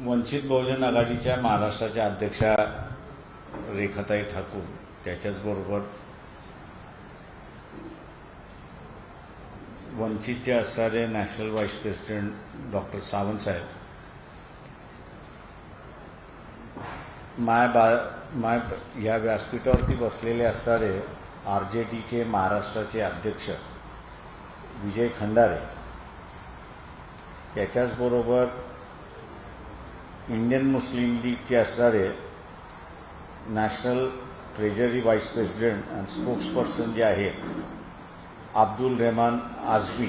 वंचित बहुजन आघाडीच्या महाराष्ट्राच्या अध्यक्षा रेखाताई ठाकूर, त्याच्याचबरोबर वंचितचे असणारे national vice president doctor Sawant saheb, या व्यासपीठावरती बसलेले असणारे RJDचे महाराष्ट्राचे अध्यक्ष विजय खंडारे, त्याच्याचबरोबर इंडियन मुस्लिम लीगचे असणारे नॅशनल ट्रेजरी व्हाईस प्रेसिडेंट आणि स्पोक्सपर्सन जे आहेत अब्दुल रहमान आझमी,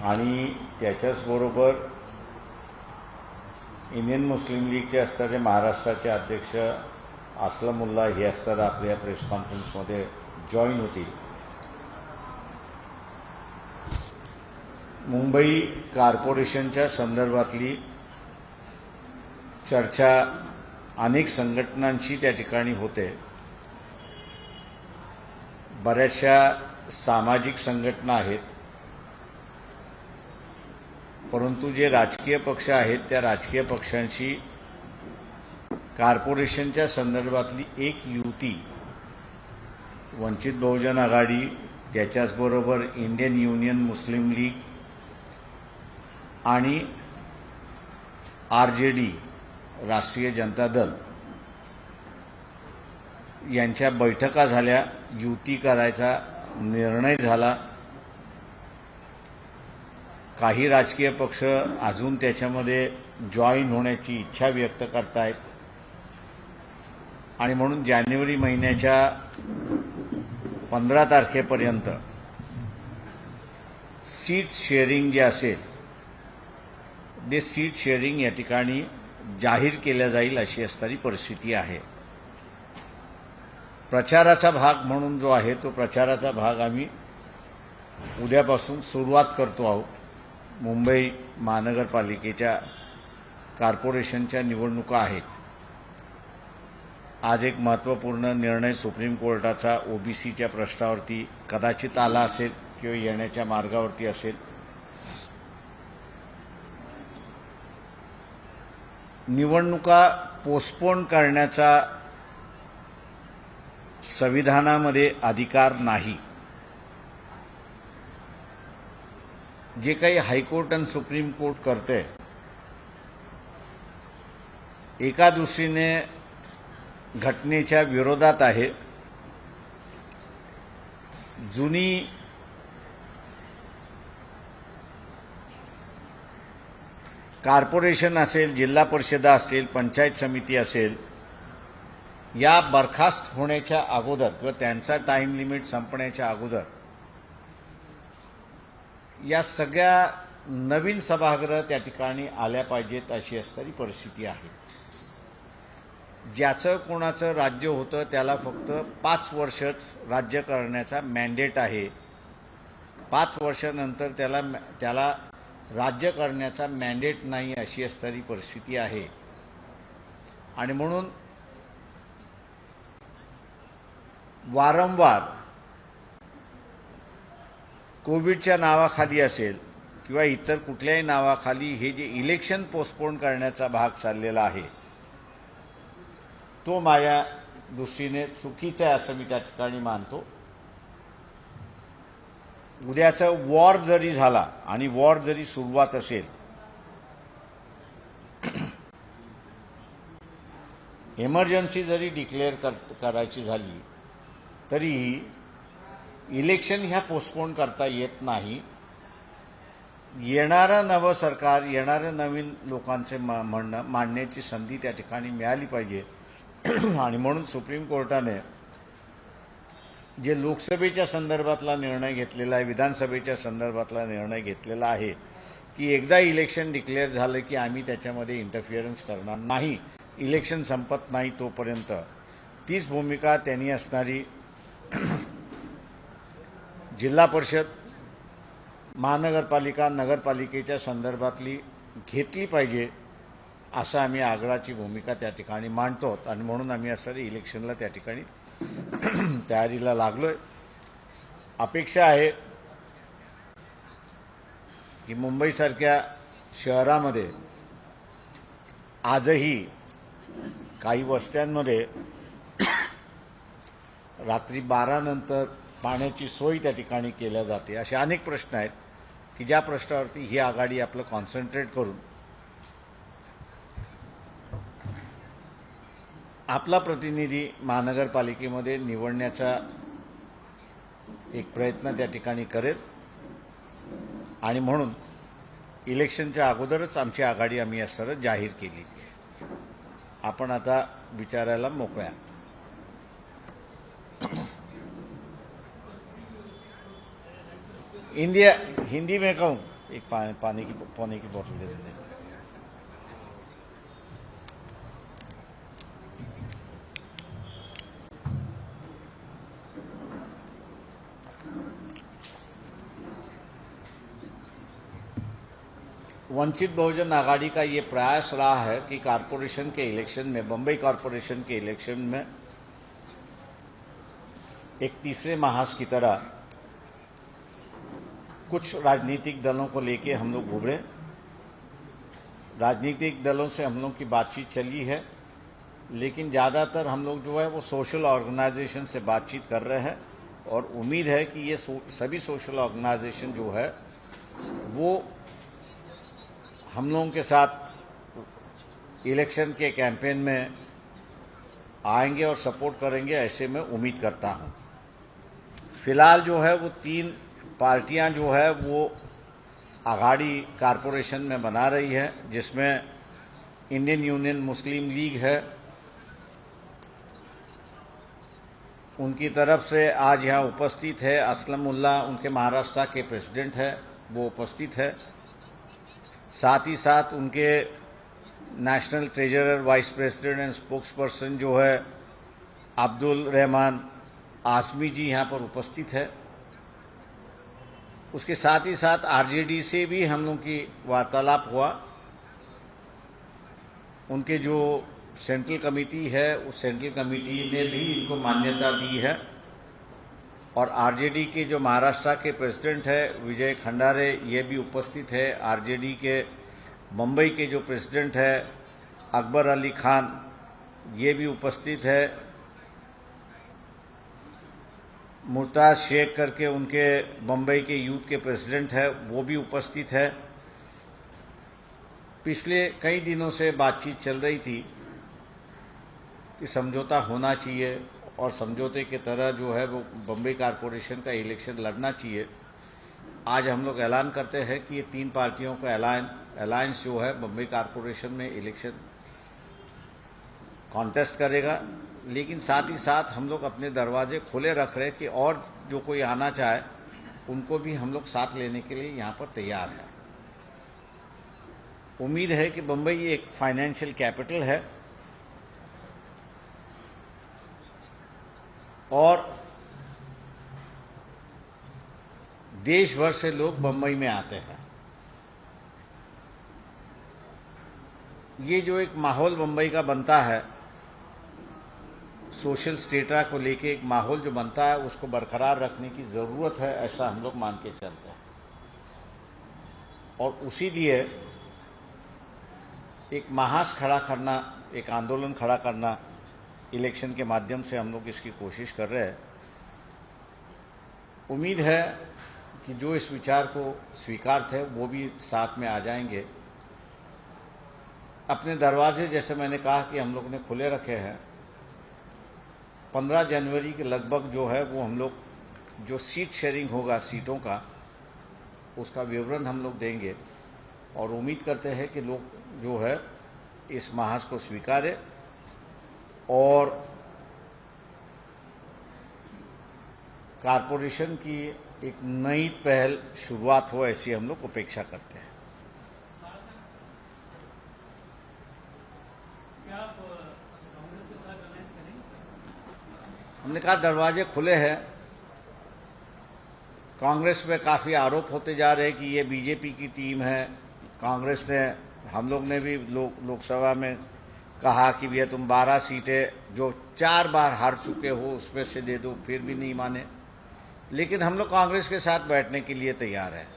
आणि त्याच्याचबरोबर इंडियन मुस्लिम लीगचे असणारे महाराष्ट्राचे अध्यक्ष असलमुल्ला हे असणारा आपल्या प्रेस कॉन्फरन्समध्ये जॉईन होतील. मुंबई कॉर्पोरेशनच्या संदर्भातली चर्चा अनेक संघटनांशी त्या ठिकाणी होते. बऱ्याचशा सामाजिक संघटना आहेत, परंतु जे राजकीय पक्ष आहेत त्या राजकीय पक्षांशी कॉर्पोरेशनच्या संदर्भातली एक युती वंचित बहुजन आघाडी, त्याच्याचबरोबर इंडियन युनियन मुस्लिम लीग आणि RJD राष्ट्रीय जनता दल यांच्या बैठका झाल्या, युती करायचा निर्णय झाला. काही राजकीय पक्ष अजून त्याच्यामध्ये जॉईन होण्याची इच्छा व्यक्त करतायत आणि म्हणून जानेवारी महिन्याच्या 15 तारखेपर्यंत सीट शेअरिंग जे असेल ते सीट शेअरिंग या ठिकाणी जाहीर केल्या जाईल अशी असणारी परिस्थिती आहे. प्रचाराचा भाग म्हणून जो आहे तो प्रचाराचा भाग आम्ही उद्यापासून सुरुवात करतो आहोत. मुंबई महानगरपालिकेच्या कॉर्पोरेशनच्या निवडणुका आहेत. आज एक महत्त्वपूर्ण निर्णय सुप्रीम कोर्टाचा OBCच्या प्रश्नावरती कदाचित आला असेल किंवा येण्याच्या मार्गावरती असेल. निवडणुका पोस्टपोन करण्याचा संविधानामध्ये अधिकार नाही. जे काही हायकोर्ट आणि सुप्रीम कोर्ट करते, एका दृष्टीने घटनेच्या विरोधात आहे. जुनी कॉर्पोरेशन असेल, जिल्हा परिषदा असेल, पंचायत समिती असेल, या बरखास्त होण्याच्या अगोदर किंवा त्यांचा टाइम लिमिट संपण्याच्या अगोदर या सगळ्या नवीन सभागृह त्या ठिकाणी आल्या पाहिजेत अशी असणारी परिस्थिती आहे. ज्याचं कोणाचं राज्य होतं त्याला फक्त 5 वर्षच राज्य करण्याचा मॅन्डेट आहे. 5 वर्षानंतर त्याला राज्य करण्याचा मॅन्डेट नाही अशी असणारी परिस्थिती आहे. आणि म्हणून वारंवार कोविडच्या नावाखाली असेल किंवा इतर कुठल्याही नावाखाली हे जे इलेक्शन पोस्टपोन करण्याचा भाग चाललेला आहे तो माझ्या दृष्टीने चुकीचा आहे असं मी त्या ठिकाणी मानतो. उद्याचा वॉर जरी झाला आणि वॉर जरी सुरुवात असेल, इमर्जन्सी जरी डिक्लेअर करायची झाली तरीही इलेक्शन ह्या पोस्टपोन करता येत नाही. येणारं नवं सरकार, येणारं नवीन लोकांचे म्हणणं मांडण्याची संधी त्या ठिकाणी मिळाली पाहिजे. आणि म्हणून सुप्रीम कोर्टाने जे लोकसभेच्या संदर्भातला निर्णय घेतलेला आहे, विधानसभेच्या संदर्भातला निर्णय घेतलेला आहे की एकदा इलेक्शन डिक्लेअर झालं की आम्ही त्याच्यामध्ये इंटरफिअरन्स करणार नाही, इलेक्शन संपत नाही तोपर्यंत, तीच भूमिका त्यांनी असणारी जिल्हा परिषद, महानगरपालिका, नगरपालिकेच्या संदर्भातली घेतली पाहिजे असं आम्ही आग्रहाची भूमिका त्या ठिकाणी मांडतो. आणि म्हणून आम्ही असणारी इलेक्शनला त्या ठिकाणी तयारीला लागलोय. अपेक्षा आहे की मुंबईसारख्या शहरामध्ये आजही काही वस्त्यांमध्ये रात्री 12 नंतर पाण्याची सोय त्या ठिकाणी केल्या जाते. असे अनेक प्रश्न आहेत की ज्या प्रश्नावरती ही आघाडी आपलं कॉन्सन्ट्रेट करून आपला प्रतिनिधी महानगरपालिकेमध्ये निवडण्याचा एक प्रयत्न त्या ठिकाणी करेल. आणि म्हणून इलेक्शनच्या अगोदरच आमची आघाडी आम्ही या सरळ जाहीर केली. आपण आता विचारायला मोकळे आहात. हिंदी में कहूँ, एक पानी की बोतल दे दें. वंचित बहुजन आघाड़ी का ये प्रयास रहा है कि कॉरपोरेशन के इलेक्शन में, बम्बई कॉरपोरेशन के इलेक्शन में एक तीसरे महाज की तरह कुछ राजनीतिक दलों को लेके हम लोग उभरे. राजनीतिक दलों से हम लोग की बातचीत चली है, लेकिन ज़्यादातर हम लोग जो है वो सोशल ऑर्गेनाइजेशन से बातचीत कर रहे हैं. और उम्मीद है कि ये सभी सोशल ऑर्गेनाइजेशन जो है वो हम लोगों के साथ इलेक्शन के कैंपेन में आएंगे और सपोर्ट करेंगे, ऐसे मैं उम्मीद करता हूं. फिलहाल जो है वो 3 पार्टियां जो है वो आघाड़ी कॉरपोरेशन में बना रही है, जिसमें इंडियन यूनियन मुस्लिम लीग है. उनकी तरफ से आज यहाँ उपस्थित है असलम उल्लाह, उनके महाराष्ट्र के प्रेसिडेंट है, वो उपस्थित है. साथ ही साथ उनके national treasurer, vice president end spokes person जो है अब्दुल रहमान आसमी जी यहाँ पर उपस्थित है. उसके साथ ही साथ आरजेडी से भी हम लोग की वार्तालाप हुआ. उनके जो सेंट्रल कमेटी है उस सेंट्रल कमेटी ने भी इनको मान्यता दी है. और आरजेडी के जो महाराष्ट्र के प्रेसिडेंट है विजय खंडारे, ये भी उपस्थित है. आरजेडी के मुंबई के जो प्रेसिडेंट है अकबर अली खान, ये भी उपस्थित है. मुर्ताज शेख करके उनके मुंबई के यूथ के प्रेसिडेंट है, वो भी उपस्थित है. पिछले कई दिनों से बातचीत चल रही थी कि समझौता होना चाहिए और समझौते की तरह जो है वो बम्बई कॉरपोरेशन का इलेक्शन लड़ना चाहिए. आज हम लोग ऐलान करते हैं कि ये 3 पार्टियों का अलायंस जो है बम्बई कॉरपोरेशन में इलेक्शन कॉन्टेस्ट करेगा. लेकिन साथ ही साथ हम लोग अपने दरवाजे खुले रख रहे हैं कि और जो कोई आना चाहे उनको भी हम लोग साथ लेने के लिए यहाँ पर तैयार हैं. उम्मीद है कि बम्बई एक फाइनेंशियल कैपिटल है और देश भर से लोग बम्बई में आते हैं. ये जो एक माहौल बम्बई का बनता है, सोशल स्टेटा को लेके एक माहौल जो बनता है, उसको बरकरार रखने की ज़रूरत है, ऐसा हम लोग मान के चलते हैं. और उसी लिए एक महास खड़ा करना, एक आंदोलन खड़ा करना इलेक्शन के माध्यम से हम लोग इसकी कोशिश कर रहे हैं. उम्मीद है कि जो इस विचार को स्वीकार थे वो भी साथ में आ जाएंगे. अपने दरवाजे जैसे मैंने कहा कि हम लोग ने खुले रखे हैं. 15 जनवरी के लगभग जो है वो हम लोग जो सीट शेयरिंग होगा सीटों का, उसका विवरण हम लोग देंगे. और उम्मीद करते हैं कि लोग जो है इस महाज को स्वीकारें और कॉरपोरेशन की एक नई पहल शुरुआत हो, ऐसी हम लोग अपेक्षा करते हैं. हमने कहा दरवाजे खुले हैं. कांग्रेस पे काफ़ी आरोप होते जा रहे हैं कि ये बीजेपी की टीम है. कांग्रेस ने, हम लोग ने भी लोकसभा में कहा कि भैया तुम 12 सीटें जो 4 बार हार चुके हो उसमें से दे दो, फिर भी नहीं माने. लेकिन हम लोग कांग्रेस के साथ बैठने के लिए तैयार हैं.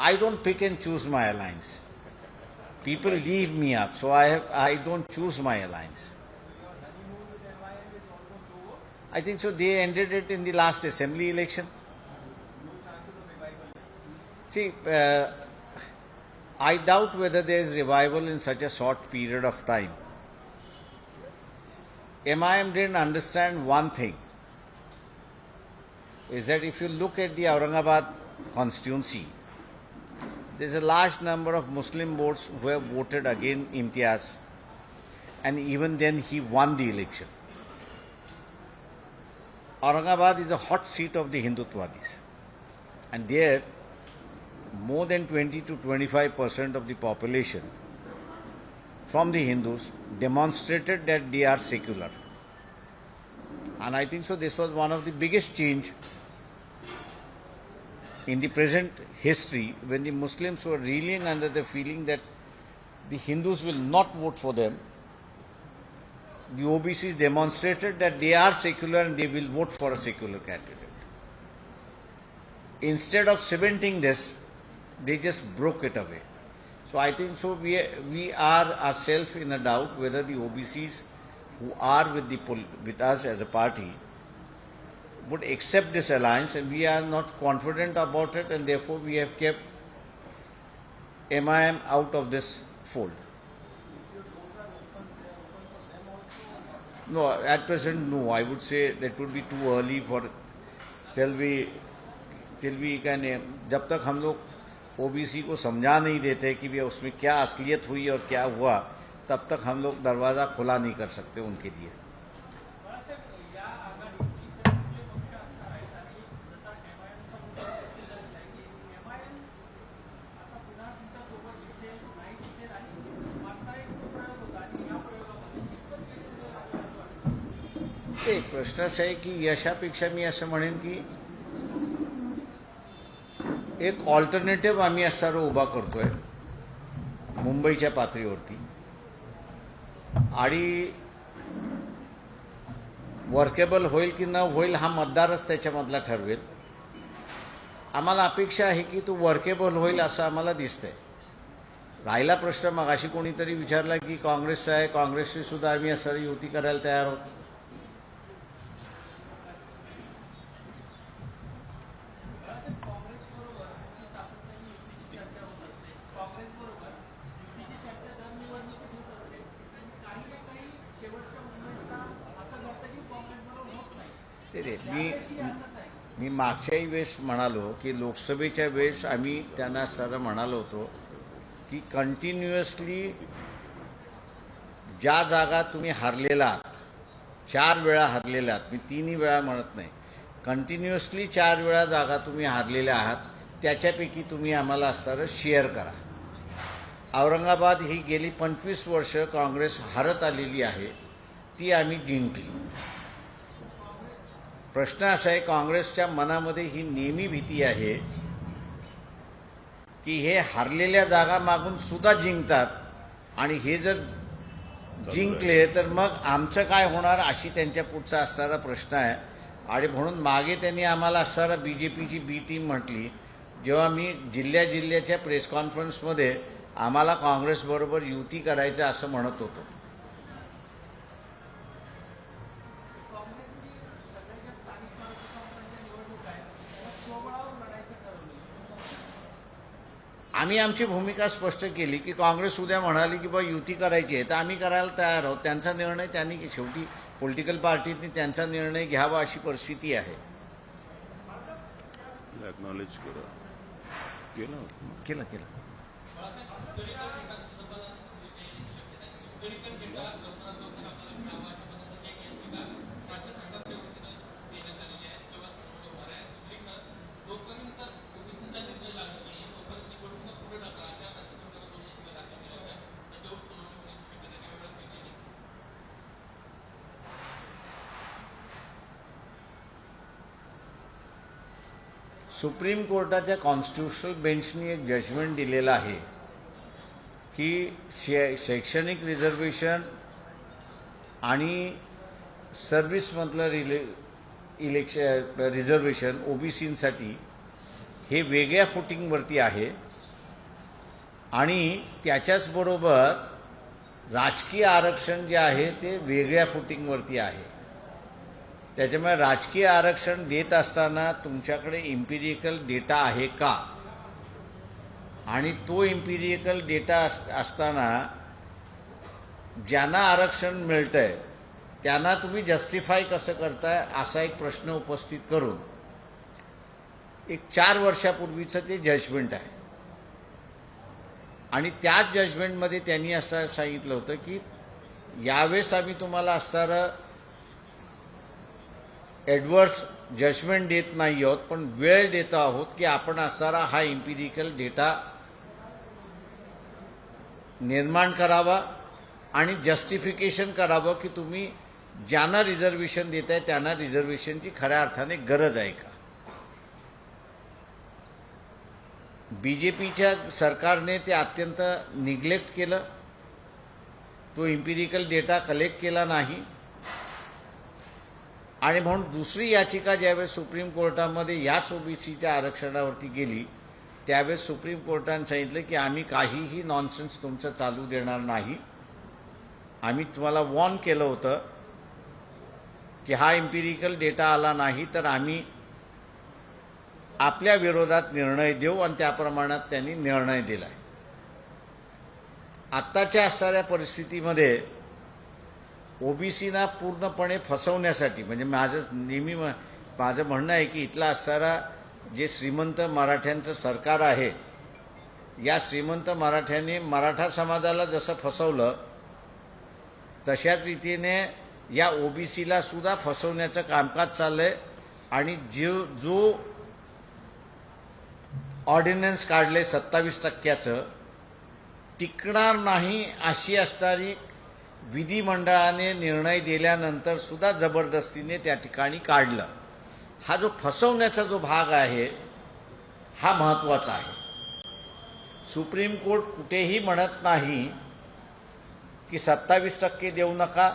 I don't pick and choose my alliance. People leave me up, so I don't choose my alliance. I think so. They ended it in the last assembly election. See, I doubt whether there is revival in such a short period of time. MIM didn't understand one thing, is that if you look at the Aurangabad constituency, there is a large number of Muslim votes who have voted against Imtiaz, and even then he won the election. Aurangabad is a hot seat of the Hindutwadis, and there more than 20 to 25% of the population from the Hindus demonstrated that they are secular. And I think so this was one of the biggest change in the present history, when the Muslims were reeling under the feeling that the Hindus will not vote for them. The OBCs demonstrated that they are secular and they will vote for a secular candidate. Instead of cementing this, they just broke it away. So I think so we are ourselves in a doubt whether the OBCs who are with us as a party would accept this alliance, and we are not confident about it, and therefore we have kept MIM out of this fold. No, at present, no. I would say that would be too early for till we can. जब तक हम लोग OBC को समझा नहीं देते कि भी उसमें क्या असलियत हुई और क्या हुआ, तब तक हम लोग दरवाज़ा खुला नहीं कर सकते उनके लिए. एक प्रश्न असा आहे की यशापेक्षा मी असं म्हणेन की एक ऑल्टरनेटिव्ह आम्ही असं उभा करतोय मुंबईच्या पातळीवरती, आणि वर्केबल होईल की न होईल हा मतदारच त्याच्यामधला ठरवेल. आम्हाला अपेक्षा आहे की तो वर्केबल होईल असं आम्हाला दिसतंय. राहिला प्रश्न मगाशी कोणीतरी विचारला की काँग्रेसचा आहे, काँग्रेसशी सुद्धा आम्ही असं युती करायला तयार आहोत. मी मागच्याही वेळेस म्हणालो की लोकसभेच्या वेळेस आम्ही त्यांना सर म्हणालो होतो की कंटिन्युअसली ज्या जागा तुम्ही हरलेला आहात, 4 वेळा हरलेला आहात, मी 3 वेळा म्हणत नाही, कंटिन्युअसली 4 वेळा जागा तुम्ही हरलेल्या आहात, त्याच्यापैकी तुम्ही आम्हाला सर शेअर करा. औरंगाबाद ही गेली 25 वर्ष काँग्रेस हरत आलेली आहे, ती आम्ही जिंकली. प्रश्न असा आहे, काँग्रेसच्या मनामध्ये ही नेहमी भीती आहे की हे हरलेल्या जागा मागून सुद्धा जिंकतात, आणि हे जर जिंकले तर मग आमचं काय होणार, अशी त्यांच्या पुढचा असणारा प्रश्न आहे. आणि म्हणून मागे त्यांनी आम्हाला असणारा बीजेपीची बी टीम म्हटली, जेव्हा मी जिल्ह्याच्या प्रेस कॉन्फरन्समध्ये आम्हाला काँग्रेसबरोबर युती करायचं असं म्हणत होतो. आम्ही आमची भूमिका स्पष्ट केली की काँग्रेस उद्या म्हणाली की बा युती करायची आहे तर आम्ही करायला तयार आहोत. त्यांचा निर्णय त्यांनी, शेवटी पॉलिटिकल पार्टीने त्यांचा निर्णय घ्यावा अशी परिस्थिती आहे. केलं सुप्रीम कोर्टाच्या कॉन्स्टिट्युशनल बेंचनी एक जजमेंट दिलेलं आहे की शैक्षणिक रिझर्वेशन आणि सर्व्हिसमधलं इलेक्शन रिझर्वेशन ओबीसींसाठी हे वेगळ्या फुटिंगवरती आहे आणि त्याच्याचबरोबर राजकीय आरक्षण जे आहे ते वेगळ्या फुटिंगवरती आहे. त्याच्यामुळे राजकीय आरक्षण देत असताना तुमच्याकडे इम्पिरिकल डेटा आहे का, आणि तो इम्पिरिकल डेटा असताना ज्यांना आरक्षण मिळतंय त्यांना तुम्ही जस्टिफाय कसं करताय असा एक प्रश्न उपस्थित करून एक 4 वर्षापूर्वीचं ते जजमेंट आहे. आणि त्याच जजमेंटमध्ये त्यांनी असं सांगितलं होतं की यावेळेस आम्ही तुम्हाला असणारं ॲडव्हर्स जजमेंट देत नाही आहोत, पण वेळ देत आहोत की आपण असणारा हा इम्पिरिकल डेटा निर्माण करावा आणि जस्टिफिकेशन करावं की तुम्ही ज्यांना रिझर्वेशन देताय त्यांना रिझर्वेशनची खऱ्या अर्थाने गरज आहे का. बीजेपीच्या सरकारने ते अत्यंत निग्लेक्ट केलं, तो इम्पिरिकल डेटा कलेक्ट केला नाही. आणि म्हणून दुसरी याचिका ज्यावेळेस सुप्रीम कोर्टामध्ये याच ओबीसीच्या आरक्षणावरती गेली त्यावेळेस सुप्रीम कोर्टाने सांगितलं की आम्ही काहीही नॉनसेन्स तुमचं चालू देणार नाही. आम्ही तुम्हाला वॉर्न केलं होतं की हा इम्पिरिकल डेटा आला नाही तर आम्ही आपल्या विरोधात निर्णय देऊ, आणि त्या प्रमाणात त्यांनी निर्णय दिलाय. आत्ताच्या असणाऱ्या परिस्थितीमध्ये ओबीसीना पूर्णपणे फसवण्यासाठी, म्हणजे माझं म्हणणं आहे की इथला असणारा जे श्रीमंत मराठ्यांचं सरकार आहे, या श्रीमंत मराठ्यांनी मराठा समाजाला जसं फसवलं तशाच रीतीने या ओबीसीला सुद्धा फसवण्याचं कामकाज चाललंय. आणि जो ऑर्डिनन्स काढले 27% टिकणार नाही अशी असणारी विधिमंडळाने निर्णय दिल्यानंतर सुद्धा जबरदस्तीने त्या ठिकाणी काढलं. हा जो फसवण्याचा जो भाग आहे हा महत्त्वाचा आहे. सुप्रीम कोर्ट कुठेही म्हणत नाही की 27% देऊ नका,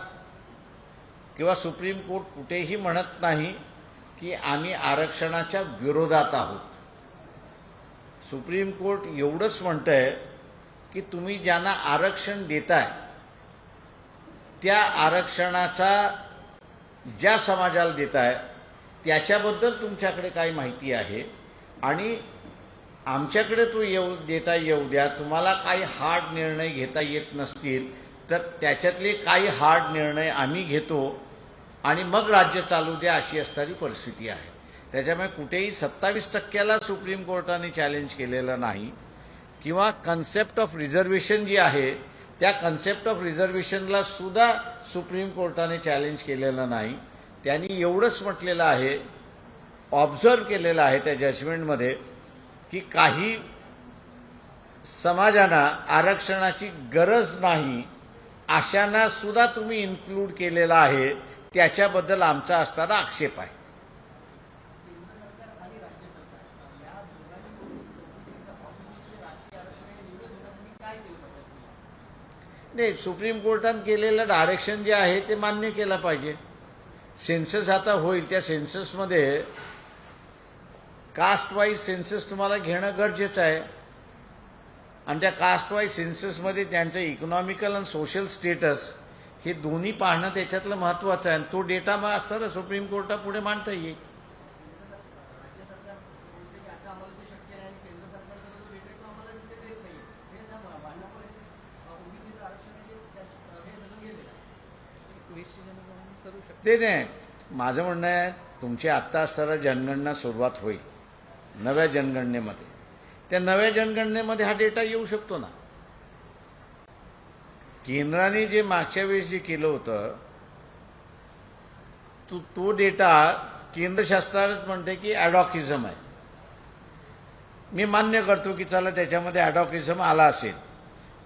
किंवा सुप्रीम कोर्ट कुठेही म्हणत नाही की आम्ही आरक्षणाच्या विरोधात आहोत. सुप्रीम कोर्ट एवढंच म्हणतंय की तुम्ही ज्यांना आरक्षण देताय त्या आरक्षणाचा ज्या समाजाला देताय त्याच्याबद्दल तुमच्याकडे काही माहिती आहे आणि आमच्याकडे तो डेटा येऊ द्या. तुम्हाला काही हार्ड निर्णय घेता येत नसतील तर त्याच्यातले काही हार्ड निर्णय आम्ही घेतो आणि मग राज्य चालू द्या, अशी असणारी परिस्थिती आहे. त्याच्यामुळे कुठेही 27%ला सुप्रीम कोर्टाने चॅलेंज केलेलं नाही, किंवा कन्सेप्ट ऑफ रिझर्वेशन जी आहे त्या कन्सेप्ट ऑफ रिझर्वेशनला सुद्धा सुप्रीम कोर्टाने चॅलेंज केलेलं नाही. त्यांनी एवढंच म्हटलेलं आहे, ऑब्झर्व केलेलं आहे त्या जजमेंटमध्ये की काही समाजांना आरक्षणाची गरज नाही अशांना सुद्धा तुम्ही इन्क्लूड केलेला आहे, त्याच्याबद्दल आमचा असणारा आक्षेप आहे. नाही, सुप्रीम कोर्टाने केलेलं डायरेक्शन जे आहे ते मान्य केलं पाहिजे. सेन्सस आता होईल, त्या सेन्ससमध्ये कास्ट वाईज सेन्सस तुम्हाला घेणं गरजेचं आहे, आणि त्या कास्ट वाईज सेन्ससमध्ये त्यांचं इकॉनॉमिकल आणि सोशल स्टेटस हे दोन्ही पाहणं त्याच्यातलं महत्त्वाचं आहे. आणि तो डेटा मग असताना सुप्रीम कोर्टापुढे मांडता येईल. ते नाही, माझं म्हणणं आहे तुमची आत्ता असणारा जनगणना सुरुवात होईल नव्या जनगणनेमध्ये. त्या नव्या जनगणनेमध्ये हा डेटा येऊ शकतो ना. केंद्राने जे मागच्या वेळेस जे केलं होतं तो डेटा केंद्र शासनाच म्हणते की ॲडॉकिझम आहे. मी मान्य करतो की चला त्याच्यामध्ये ॲडॉकिझम आला असेल,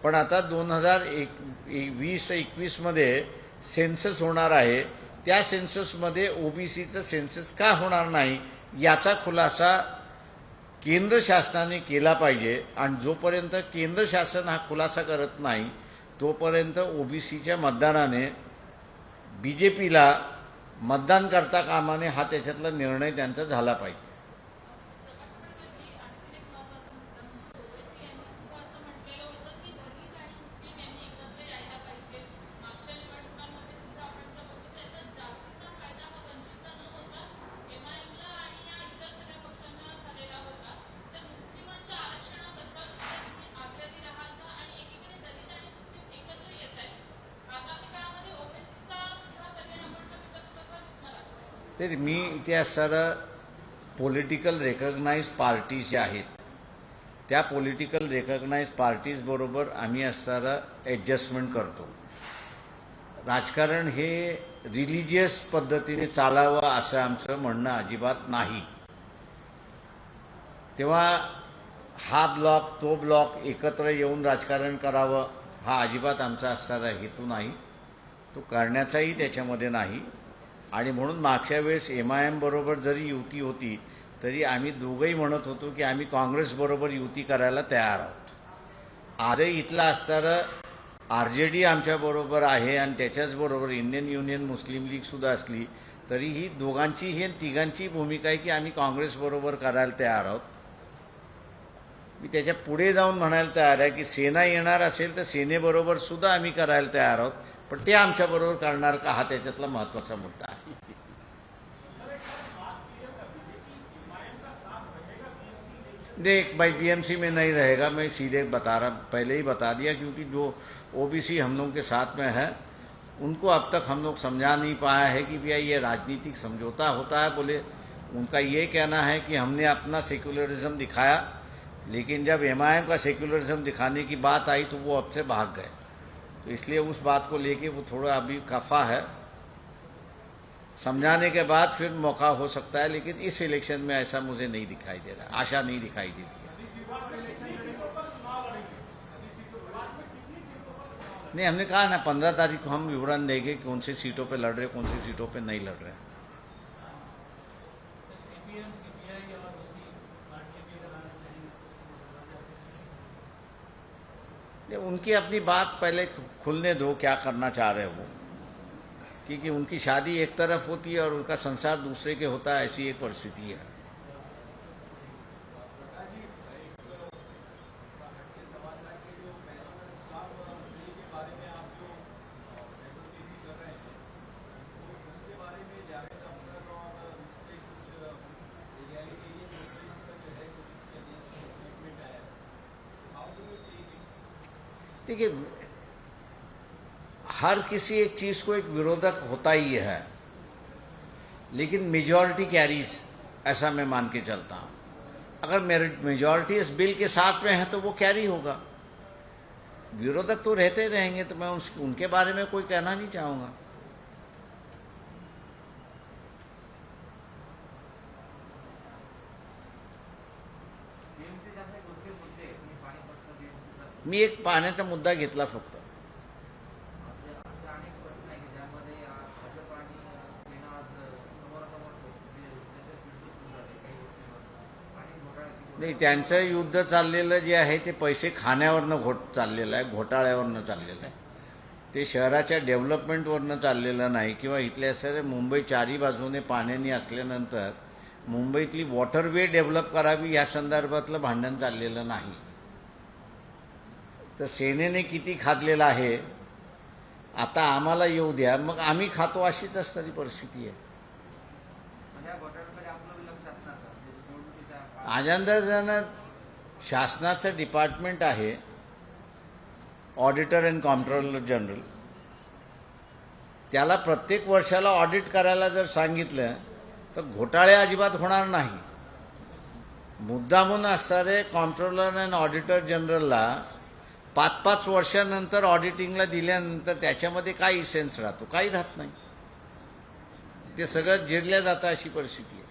पण आता 2020-21 मध्ये सेन्सस होणार आहे. त्या सेन्ससमध्ये ओबीसीचं सेन्सस का होणार नाही याचा खुलासा केंद्र शासनाने केला पाहिजे. आणि जोपर्यंत केंद्र शासन हा खुलासा करत नाही तोपर्यंत ओबीसीच्या मतदाराने बीजेपीला मतदान करता कामा नये, हा त्याच्यातला निर्णय त्यांचा झाला पाहिजे. तर मी इथे असणाऱ्या पॉलिटिकल रेकग्नाइज पार्टीज ज्या आहेत त्या पॉलिटिकल रेकग्नाइज पार्टीज बरोबर आम्ही असणारा ॲडजस्टमेंट करतो. राजकारण हे रिलिजियस पद्धतीने चालावं असं आमचं म्हणणं अजिबात नाही. तेव्हा हा ब्लॉक तो ब्लॉक एकत्र येऊन राजकारण करावं हा अजिबात आमचा असणारा हेतू नाही. तो करण्याचाही त्याच्यामध्ये नाही. आणि म्हणून मागच्या वेळेस MIM बरोबर जरी युती होती तरी आम्ही दोघंही म्हणत होतो की आम्ही काँग्रेसबरोबर युती करायला तयार आहोत. आजही इथला असणारं RJD आमच्याबरोबर आहे आणि त्याच्याचबरोबर इंडियन युनियन मुस्लिम लीगसुद्धा असली तरीही दोघांची ही तिघांची भूमिका आहे की आम्ही काँग्रेसबरोबर करायला तयार आहोत. मी त्याच्या पुढे जाऊन म्हणायला तयार आहे की सेना येणार असेल तर सेनेबरोबर सुद्धा आम्ही करायला तयार आहोत. पण ते आमच्याबरोबर करणार का हा त्याच्यातला महत्त्वाचा मुद्दा आहे. देख भाई BMC में नहीं रहेगा. मैं सीधे बता रहा पहले ही बता दिया क्योंकि जो OBC हम लोग के साथ में है उनको अब तक हम लोग समझा नहीं पाया है कि भैया ये राजनीतिक समझौता होता है. बोले उनका ये कहना है कि हमने अपना सेक्युलरिज्म दिखाया लेकिन जब MIM का सेक्युलरिज्म दिखाने की बात आई तो वो अब से भाग गए. तो इसलिए उस बात को लेके वो थोड़ा अभी खफा है. समझाने के बाद फिर मौका हो सकता है लेकिन इस इलेक्शन में ऐसा मुझे नहीं दिखाई दे रहा. आशा नहीं दिखाई दे रही है. नहीं, हमने कहा ना 15 तारीख को हम विवरण देंगे कौन सी सीटों पे लड़ रहे कौन सी सीटों पे नहीं लड़ रहे. उनकी अपनी बात पहले खुलने दो क्या करना चाह रहे हो. क्योंकि उनकी शादी एक तरफ होती है और उनका संसार दूसरे के होता है. ऐसी एक परिस्थिति है. देखिए, हर किसी एक चीज को एक विरोधक होता ही है लेकिन मेजॉरिटी कैरीज ऐसा मैं मान के चलता हूं. अगर मेजॉरिटी इस बिल के साथ में है तो वो कैरी होगा. विरोधक तो रहते रहेंगे. तो मैं उनके बारे में कोई कहना नहीं चाहूंगा. मी एक पाण्याचा मुद्दा घेतला फक्त. नाही, त्यांचं युद्ध चाललेलं जे आहे ते पैसे खाण्यावरनं चाललेलं आहे. घोटाळ्यावरनं चाललेलं आहे. ते शहराच्या डेव्हलपमेंटवरनं चाललेलं नाही किंवा इथल्या सर मुंबई चारी बाजूने पाण्याने असल्यानंतर मुंबईतली वॉटरवे डेव्हलप करावी या संदर्भातलं भांडण चाललेलं नाही. तर सेनेने किती खाल्लेलं आहे आता आम्हाला येऊ द्या मग आम्ही खातो अशीच असणारी परिस्थिती आहे. आनंदजन शासनाचं डिपार्टमेंट आहे ऑडिटर अँड कॉम्प्ट्रोलर जनरल. त्याला प्रत्येक वर्षाला ऑडिट करायला जर सांगितलं तर घोटाळे अजिबात होणार नाही. मुद्दामून असणारे कॉम्प्ट्रोलर अँड ऑडिटर जनरलला 5-5 वर्षानंतर ऑडिटिंगला दिल्यानंतर त्याच्यामध्ये काही सेन्स राहतो? काही राहत नाही. ते सगळं जिरल्या जातं अशी परिस्थिती आहे.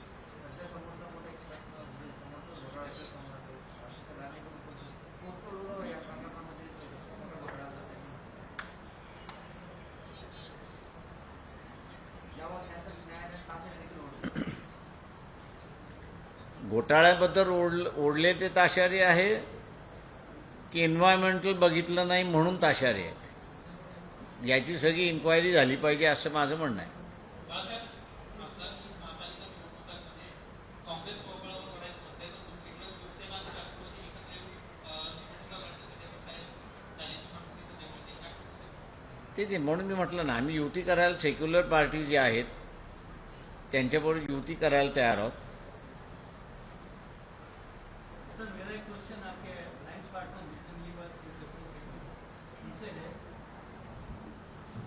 घोटाळ्याबद्दल ओढले ते ताशारी आहे की एन्व्हायरमेंटल बघितलं नाही म्हणून ताशारी आहेत. याची सगळी इन्क्वायरी झाली पाहिजे असं माझं म्हणणं आहे. ते म्हणून मी म्हटलं ना आम्ही युती करायला सेक्युलर पार्टी जी आहेत त्यांच्याबरोबर युती करायला तयार आहोत.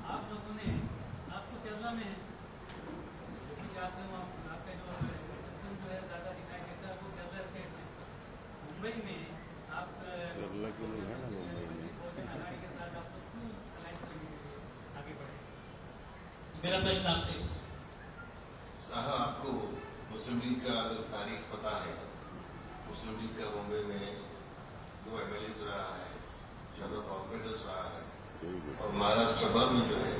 आप लोगों ने आप तो केरला में हैं, आप में मेरा प्रश्न आपसे साहब, आपको मुस्लिम लीग का अगर तारीख पता है, मुस्लिम लीग का बॉम्बे में 2 MLAs रहा है, 14 कॉर्पोरेटर्स रहा है, और महाराष्ट्र भर में जो है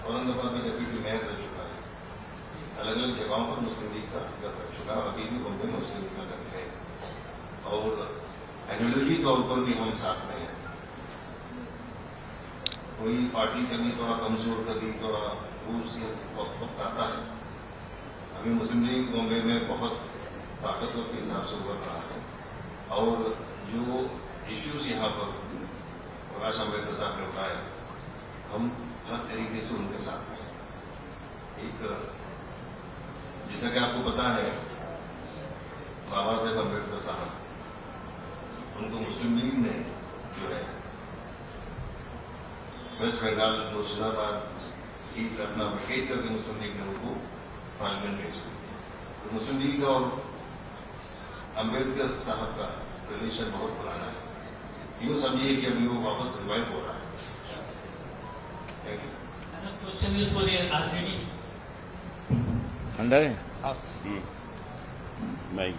औरंगाबाद में डेप्यूटी मेयर रह चुका है। अलग अलग जगहों पर मुस्लिम लीग का घर रह चुका है, अभी भी बॉम्बे में मुस्लिम लीग का घर है, और आइडियोलॉजी तौर पर भी हम साथ में हैं। कोई पार्टी कभी थोड़ा कमजोर, कभी थोड़ा रूस, ये वक्त आता है। अभी मुस्लिम लीग बॉम्बे में बहुत ताकतवर के हिसाब से उभर रहा है, और जो इश्यूज यहाँ पर प्रकाश अम्बेडकर साहब ने उठाए, हम हर तरीके से उनके साथ में हैं। एक जैसा कि आपको पता है, बाबा साहेब अम्बेडकर साहब, उनको मुस्लिम लीग ने जो है वेस्ट बंगाल मुर्शिदाबाद सीट अपना वेकेट करके मुस्लिम लीग ने उनको पार्लियामेंट भेज दी। तो मुस्लिम लीग और अम्बेडकर साहब का रिलेशन बहुत पुराना है। यूं समझिए कि अभी वो वापस रिवाइव हो रहा है। Thank you. Question is for RJD. अंदर है माइक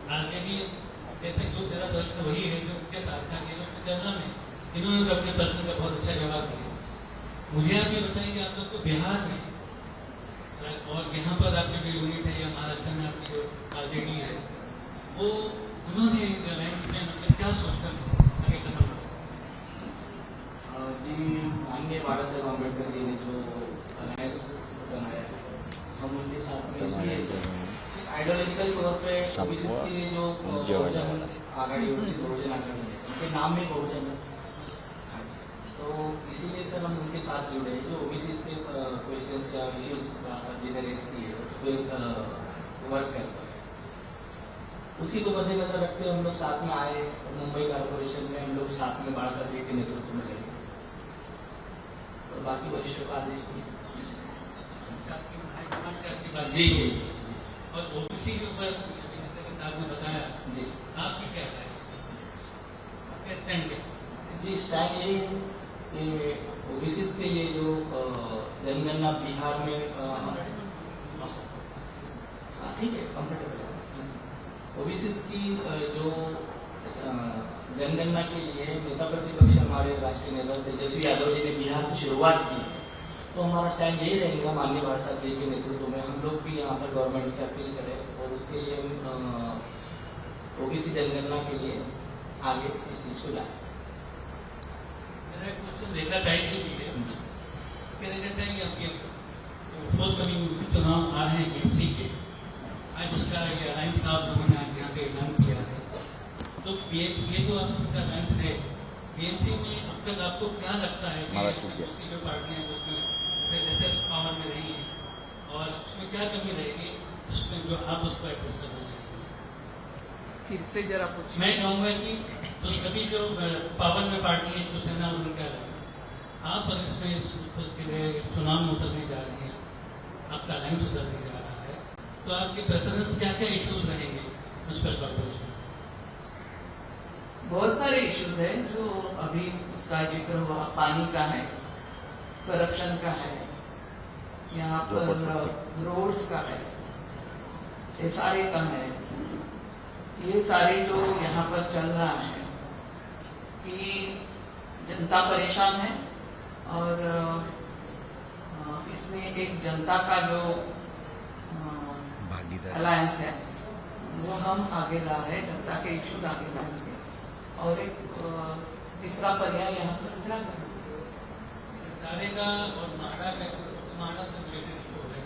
आरजेडी जैसे जो मेरा प्रश्न वही है जो उनके साथ था कि चर्चा में इन्होंने तो अपने प्रश्न का बहुत अच्छा जवाब दिया। मुझे आप ये बताइए कि आप लोग को बिहार में और यहाँ पर आपकी जो यूनिट है या महाराष्ट्र में आपकी जो आरजेडी है, वो उन्होंने अलायंस में मतलब क्या सोचकर आगे कदम जी, माननीय बाबा साहेब अम्बेडकर जी ने जो अलायंस बनाया, हम उनके साथ में इसलिए आइडियोलॉजिकल तौर पे ओबीसी के जो बहुजन आघाड़ी होती है, बहुजन आघाड़ी उनके नाम में बहुजन है, तो इसीलिए सर हम उनके साथ जुड़े हैं। जो ओबीसी के क्वेश्चंस या इश्यूज जिन्हें रेस किए वर्क करते हैं, उसी को मद्देनजर रखते हुए हम लोग साथ में आए और मुंबई कॉर्पोरेशन में हम लोग साथ में बाबा साहब जी के नेतृत्व में लगे, और बाकी वरिष्ठों का आदेश भी। जी जी, और ओबीसी के ऊपर जैसे कि साहब ने बताया जी, आपकी क्या राय है, आपका स्टैंड क्या? जी स्टैंड यही है कि ओबीसी के लिए जो जनगणना बिहार में ठीक है, कंफर्टेबल है। ओबीसी की जो जनगणना के लिए नेता प्रतिपक्ष हमारे राष्ट्रीय नेता तेजस्वी यादव जी ने बिहार से शुरुआत की, तो हमारा स्टैंड यही रहेगा माननीय बाबा साहब जी के नेतृत्व में हम लोग भी यहाँ पर गवर्नमेंट से अपील करें और उसके लिए हम ओबीसी जनगणना के लिए आगे इस चीज को लाए। मेरा एक क्वेश्चन देखा टाइम से भी है, कहना चाहता है कि आपके फोर्थकमिंग चुनाव आ रहे हैं एमसी के, आज उसका ये अलायंस का आप लोगों ने आज यहाँ पे ऐलान किया है, तो ये जो आप सबका अलायंस है बीएमसी में, अब तक आपको क्या लगता है कि दूसरी जो पार्टियां उसमें एसएस पावर में रही हैं और उसमें क्या कमी रहेगी, उसमें जो आप उसको एडजस्ट करना चाहिए? फिर से जरा पूछ। मैं कहूँगा कि तो कभी जो पावर में पार्टी है शिवसेना, उनका आप अगर इसमें उसके लिए चुनाव में उतरने जा रहे हैं, आपका अलायंस उतरने जा रहा है, तो आपके प्रेफरेंस क्या क्या इश्यूज रहेंगे म्युनिसिपल कॉर्पोरेशन? बहुत सारे इश्यूज हैं जो अभी उसका जिक्र हुआ, पानी का है, करप्शन का है, यहाँ पर रोड्स का है, एसआरए का है, ये सारे जो यहाँ पर चल रहा है कि जनता परेशान है और इसमें एक जनता का जो अलायंस है वो हम आगे ला रहे हैं, जनता के इश्यूज आगे लाएंगे और एक तीसरा पर्याय यहाँ पर खड़ा करेंगे। सारे का और माड़ा का माड़ा से रिलेटेड इशू है,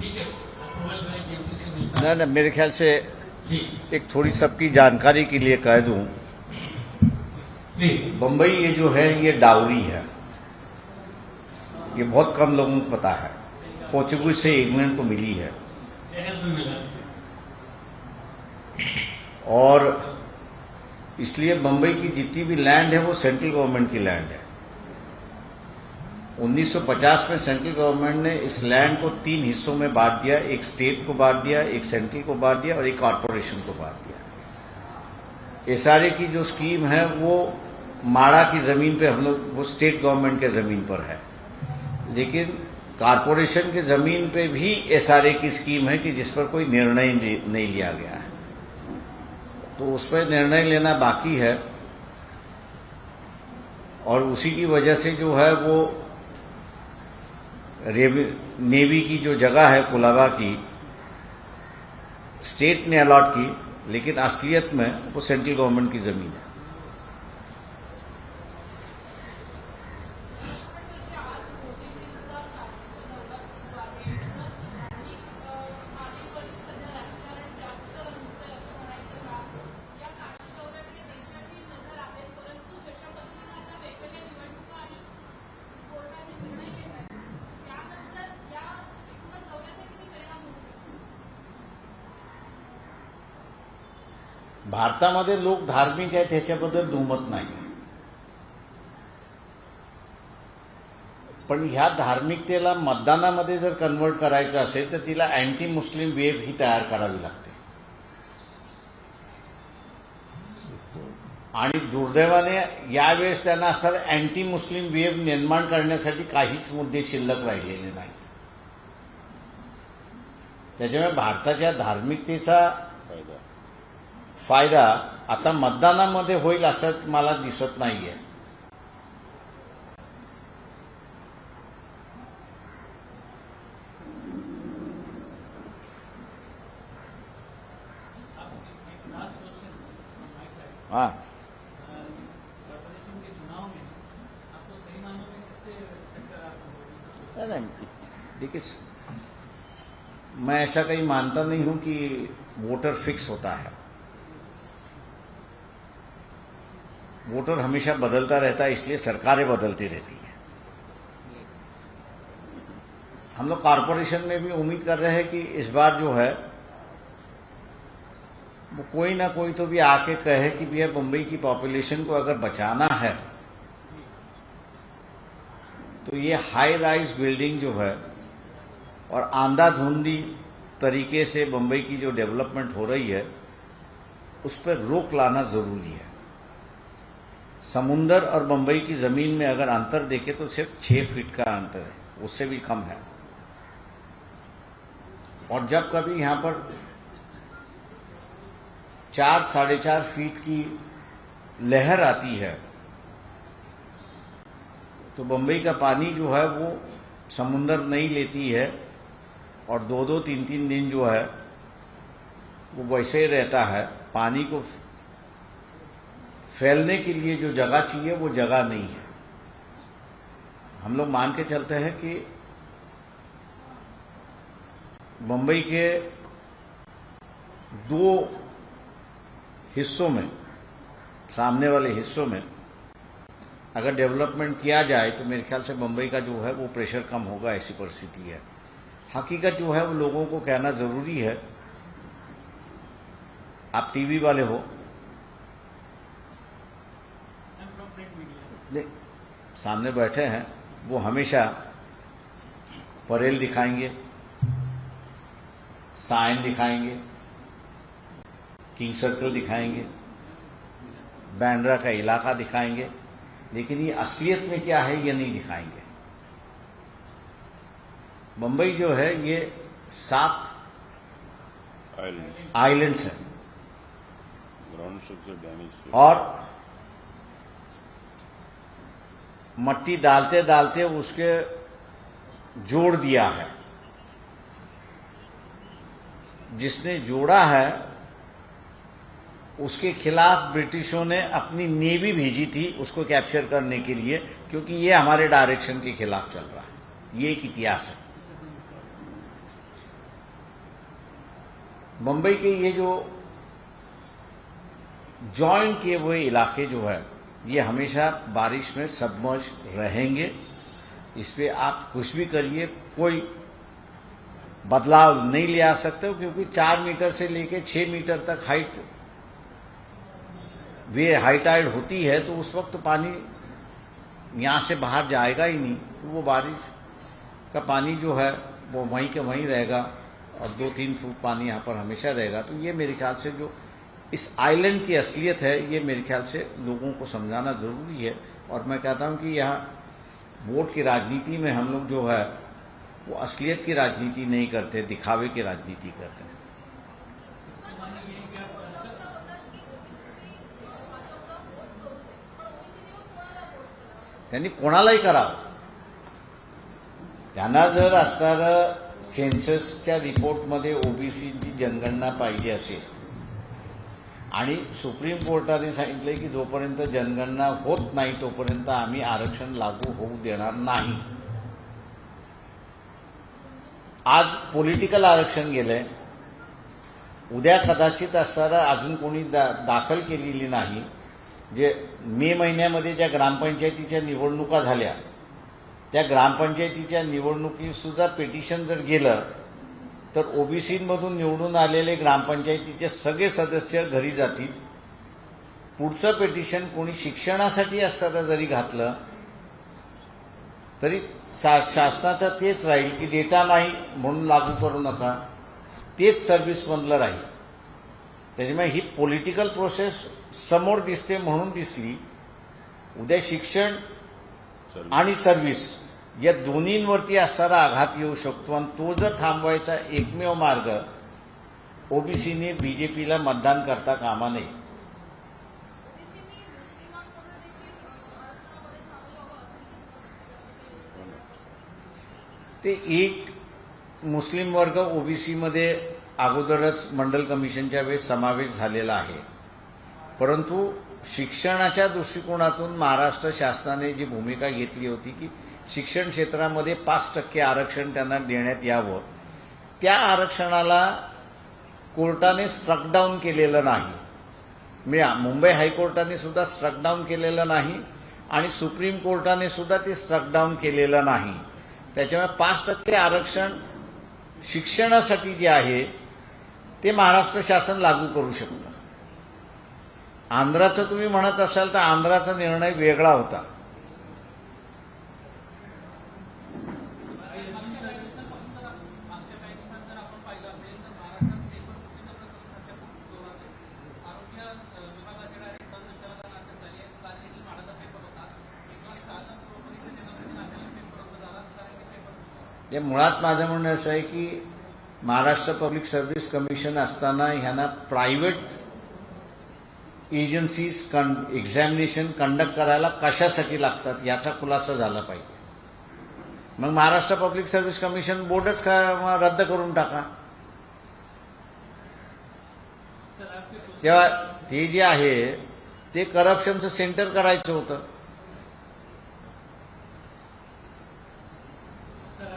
ठीक है, अप्रूवल में बीएमसी से मिलता ना मेरे ख्याल से जी। एक थोड़ी सबकी जानकारी के लिए कह दूं, बम्बई ये जो है ये डाउरी है, ये बहुत कम लोगों को पता है, पोर्चुगीज से इंग्लैंड को मिली है जहेज में मिला, और इसलिए बम्बई की जितनी भी लैंड है वो सेंट्रल गवर्नमेंट की लैंड है। 1950 में सेंट्रल गवर्नमेंट ने इस लैंड को 3 हिस्सों में बांट दिया, एक स्टेट को बांट दिया, एक सेंट्रल को बांट दिया और एक कॉरपोरेशन को बांट दिया। एसआरए की जो स्कीम है वो माड़ा की ज़मीन पे हम लोग, वो स्टेट गवर्नमेंट के ज़मीन पर है, लेकिन कारपोरेशन के ज़मीन पे भी एसआरए की स्कीम है कि जिस पर कोई निर्णय नहीं लिया गया है, तो उस पर निर्णय लेना बाकी है। और उसी की वजह से जो है वो नेवी की जो जगह है कुलाबा की, स्टेट ने अलॉट की, लेकिन असलियत में वो सेंट्रल गवर्नमेंट की ज़मीन है। भारतामध्ये लोक धार्मिक आहेत ह्याच्याबद्दल दुमत नाही, पण ह्या धार्मिकतेला मतदानामध्ये जर कन्वर्ट करायचं असेल तर तिला अँटी मुस्लिम वेव्ह ही तयार करावी लागते। आणि दुर्दैवाने यावेळेस त्यांना असं अँटी मुस्लिम वेव्ह निर्माण करण्यासाठी काहीच मुद्दे शिल्लक राहिलेले नाहीत। त्याच्यामुळे भारताच्या धार्मिकतेचा फायदा आता मतदानामध्ये होईल असं मला दिसत नाहीये। लास्ट क्वेश्चन माय साइड, हाँ, कॉर्पोरेशन के चुनाव में आपको सही मानों में किससे टक्कर आपको नहीं, देखिए मैं ऐसा कहीं मानता नहीं हूं कि वोटर फिक्स होता है। वोटर हमेशा बदलता रहता है, इसलिए सरकारें बदलती रहती है। हम लोग कॉरपोरेशन में भी उम्मीद कर रहे हैं कि इस बार जो है वो कोई ना कोई तो भी आके कहे कि भैया मुंबई की पॉपुलेशन को अगर बचाना है तो ये हाई राइज बिल्डिंग जो है और आंधाधुंधी तरीके से मुंबई की जो डेवलपमेंट हो रही है उस पर रोक लाना जरूरी है। समुंदर और मुंबई की जमीन में अगर अंतर देखें तो सिर्फ 6 फीट का अंतर है, उससे भी कम है। और जब कभी यहां पर 4-4.5 फीट की लहर आती है तो मुंबई का पानी जो है वो समुंदर नहीं लेती है और 2-2, 3-3 दिन जो है वो वैसे ही रहता है। पानी को फैलने के लिए जो जगह चाहिए वो जगह नहीं है। हम लोग मान के चलते हैं कि मुंबई के 2 हिस्सों में, सामने वाले हिस्सों में अगर डेवलपमेंट किया जाए तो मेरे ख्याल से मुंबई का जो है वो प्रेशर कम होगा, ऐसी परिस्थिति है। हकीकत जो है वो लोगों को कहना जरूरी है। आप टीवी वाले हो, सामने बैठे हैं, वो हमेशा परेल दिखाएंगे, साइन दिखाएंगे, किंग सर्कल दिखाएंगे, बैंड्रा का इलाका दिखाएंगे, लेकिन ये असलियत में क्या है ये नहीं दिखाएंगे। मुंबई जो है ये 7 आइलैंड्स हैं और मट्टी डालते डालते उसके जोड़ दिया है। जिसने जोड़ा है उसके खिलाफ ब्रिटिशों ने अपनी नेवी भेजी थी उसको कैप्चर करने के लिए, क्योंकि ये हमारे डायरेक्शन के खिलाफ चल रहा है। ये एक इतिहास है। मुंबई के ये जो जॉइन किए हुए इलाके जो है ये हमेशा बारिश में सबमर्ज रहेंगे। इस पे आप कुछ भी करिए, कोई बदलाव नहीं ले आ सकते हो, क्योंकि 4 मीटर से लेके 6 मीटर तक हाइट वे हाई टाइड होती है, तो उस वक्त तो पानी यहाँ से बाहर जाएगा ही नहीं। तो वो बारिश का पानी जो है वो वहीं के वहीं रहेगा और 2-3 फुट पानी यहाँ पर हमेशा रहेगा। तो ये मेरे ख्याल से जो इस आइलैंड की असलियत है, ये मेरे ख्याल से लोगों को समझाना जरूरी है। और मैं कहता हूं कि यहाँ वोट की राजनीति में हम लोग जो है वो असलियत की राजनीति नहीं करते, दिखावे की राजनीति करते हैं। त्यांनी कोणालाही करावं, त्यांना जर असणारं सेन्ससच्या रिपोर्टमध्ये ओबीसीची जनगणना पाहिजे असेल आणि सुप्रीम कोर्टाने सांगितले की जोपर्यंत जनगणना होत नाही तोपर्यंत आम्ही आरक्षण लागू होऊ देणार नाही। आज पॉलिटिकल आरक्षण गेलंय, उद्या कदाचित असणारा अजून कोणी दाखल केलेली नाही। जे मे महिन्यामध्ये ज्या ग्रामपंचायतीच्या निवडणुका झाल्या त्या ग्रामपंचायतीच्या निवडणुकीसुद्धा पिटिशन जर गेलं तर ओबीसीमधून निवडून आलेले ग्रामपंचायतीचे सगळे सदस्य घरी जातील। पुढचं पिटिशन कोणी शिक्षणासाठी असताना जरी घातलं तरी शासनाचं तेच राहील की डेटा नाही म्हणून लागू करू नका, तेच सर्व्हिसमधलं राहील। त्याच्यामुळे ही पॉलिटिकल प्रोसेस समोर दिसते म्हणून दिसली, उद्या शिक्षण आणि सर्व्हिस या दोन्हींवरती असणारा आघात येऊ शकतो आणि तो जर थांबवायचा एकमेव मार्ग ओबीसीने बीजेपीला मतदान करता कामा नये। ते एक मुस्लिम वर्ग ओबीसीमध्ये अगोदरच मंडल कमिशनच्या वेळेस समावेश झालेला आहे, परंतु शिक्षणाच्या दृष्टिकोनातून महाराष्ट्र शासनाने जी भूमिका घेतली होती की शिक्षण क्षेत्रामध्ये 5% आरक्षण त्यांना देण्यात यावं, त्या आरक्षणाला कोर्टाने स्ट्रक डाऊन केलेलं नाही। मुंबई हायकोर्टाने सुद्धा स्ट्रक डाऊन केलेलं नाही आणि सुप्रीम कोर्टाने सुद्धा ते स्ट्रक डाऊन केलेलं नाही। त्याच्यामुळे 5% आरक्षण शिक्षणासाठी जे आहे ते महाराष्ट्र शासन लागू करू शकतं। आंध्राचं तुम्ही म्हणत असाल तर आंध्राचा निर्णय वेगळा होता। ते मुळात माझं म्हणणं असं आहे की महाराष्ट्र पब्लिक सर्व्हिस कमिशन असताना ह्यांना प्रायव्हेट एजन्सीज एक्झामिनेशन कंडक्ट करायला कशासाठी लागतात याचा खुलासा झाला पाहिजे। मग महाराष्ट्र पब्लिक सर्व्हिस कमिशन बोर्डच रद्द करून टाका। तेव्हा ते जे आहे ते करप्शनचं सेंटर करायचं होतं।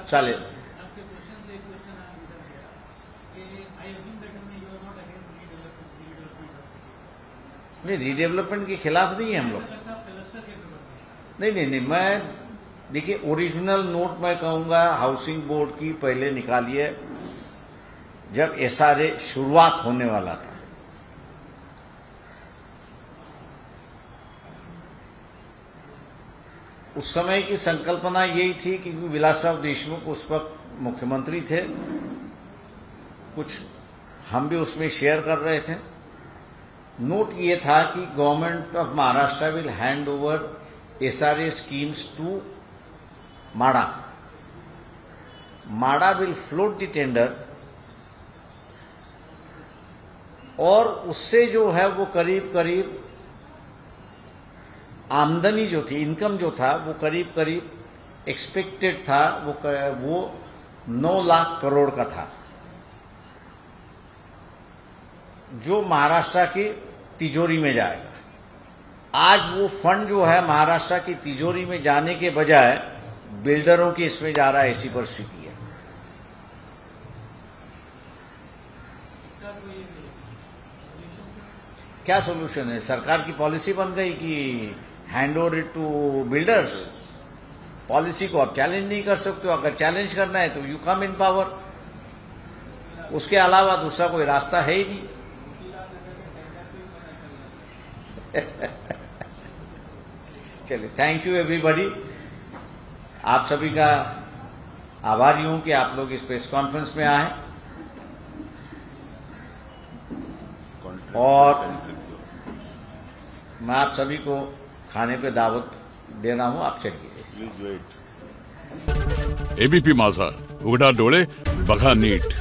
चालेल। आपके क्वेश्चन से एक क्वेश्चन आंसर किया कि I assume that you are not against redevelopment. नहीं, रीडेवलपमेंट के खिलाफ नहीं है हम लोग। नहीं, मैं देखिए ओरिजिनल नोट मैं कहूंगा हाउसिंग बोर्ड की पहले निकालिए जब एसआरए शुरुआत होने वाला था। उस समय की संकल्पना यही थी कि विलासराव देशमुख उस वक्त मुख्यमंत्री थे, कुछ हम भी उसमें शेयर कर रहे थे। नोट ये था कि government of Maharashtra will hand over SRA schemes to MHADA. MHADA will float the tender और उससे जो है वो करीब करीब आमदनी जो थी, इनकम जो था वो करीब करीब एक्सपेक्टेड था वो 9 लाख करोड़ का था, जो महाराष्ट्र की तिजोरी में जाएगा। आज वो फंड जो है महाराष्ट्र की तिजोरी में जाने के बजाय बिल्डरों की इसमें जा रहा है, ऐसी परिस्थिति है। क्या सोल्यूशन है? सरकार की पॉलिसी बन गई कि hand over it to builders. Policy को आप चैलेंज नहीं कर सकते हो, अगर चैलेंज करना है तो यू कम इन पावर, उसके अलावा दूसरा कोई रास्ता है ही नहीं। चलिए, थैंक यू एवरीबॉडी। आप सभी का आभारी हूं कि आप लोग इस प्रेस कॉन्फ्रेंस में आए। और मैं आप सभी को खाने पे दावत दे रहा हूं, आप चलिए। एबीपी माझा, उघडा डोळे बघा नीट।